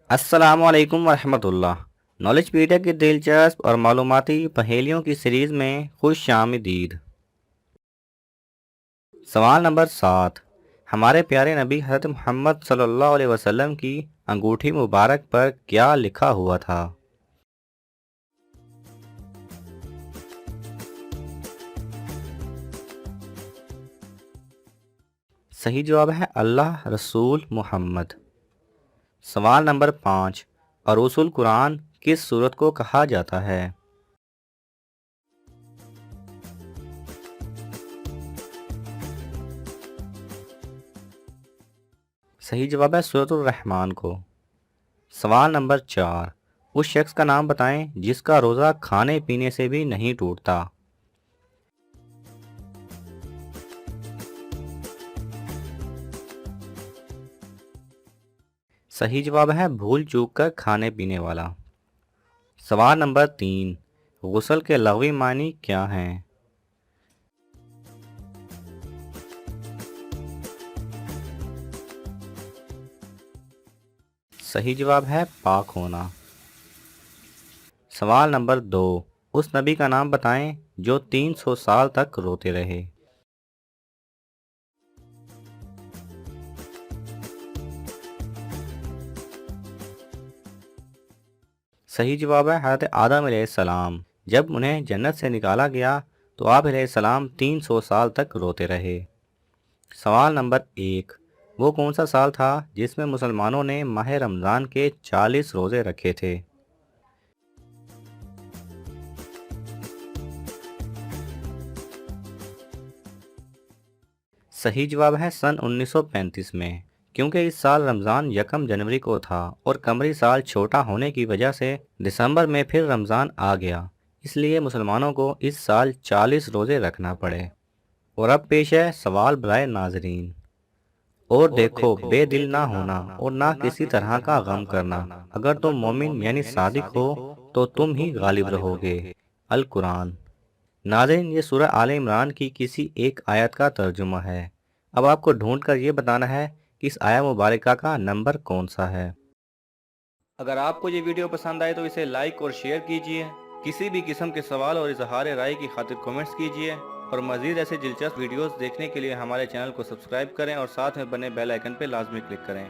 السلام علیکم ورحمۃ اللہ۔ نالج پیڈیا کی دلچسپ اور معلوماتی پہیلیوں کی سیریز میں خوش آمدید۔ سوال نمبر 7، ہمارے پیارے نبی حضرت محمد صلی اللہ علیہ وسلم کی انگوٹھی مبارک پر کیا لکھا ہوا تھا؟ صحیح جواب ہے اللہ رسول محمد۔ سوال نمبر 5، عروس القرآن کس سورت کو کہا جاتا ہے؟ صحیح جواب ہے سورۃ الرحمن کو۔ سوال نمبر 4، اس شخص کا نام بتائیں جس کا روزہ کھانے پینے سے بھی نہیں ٹوٹتا۔ صحیح جواب ہے بھول چوک کر کھانے پینے والا۔ سوال نمبر 3، غسل کے لغوی معنی کیا ہیں؟ صحیح جواب ہے پاک ہونا۔ سوال نمبر 2، اس نبی کا نام بتائیں جو 300 سال تک روتے رہے۔ صحیح جواب ہے حضرت آدم علیہ السلام۔ جب انہیں جنت سے نکالا گیا تو آپ علیہ السلام 300 سال تک روتے رہے۔ سوال نمبر 1، وہ کون سا سال تھا جس میں مسلمانوں نے ماہ رمضان کے 40 روزے رکھے تھے؟ صحیح جواب ہے سن 1935 میں، کیونکہ اس سال رمضان 1 جنوری کو تھا اور قمری سال چھوٹا ہونے کی وجہ سے دسمبر میں پھر رمضان آ گیا، اس لیے مسلمانوں کو اس سال 40 روزے رکھنا پڑے۔ اور اب پیش ہے سوال برائے ناظرین۔ اور دیکھو بے دل نہ ہونا اور نہ کسی طرح کا غم کرنا، اگر تم مومن یعنی صادق ہو تو تم ہی غالب رہو گے۔ القرآن۔ ناظرین، یہ سورہ آل عمران کی کسی ایک آیت کا ترجمہ ہے۔ اب آپ کو ڈھونڈ کر یہ بتانا ہے کہ اس آیہ مبارکہ کا نمبر کون سا ہے۔ اگر آپ کو یہ ویڈیو پسند آئے تو اسے لائک اور شیئر کیجئے، کسی بھی قسم کے سوال اور اظہار رائے کی خاطر کومنٹس کیجئے، اور مزید ایسے دلچسپ ویڈیوز دیکھنے کے لیے ہمارے چینل کو سبسکرائب کریں اور ساتھ میں بنے بیل آئیکن پہ لازمی کلک کریں۔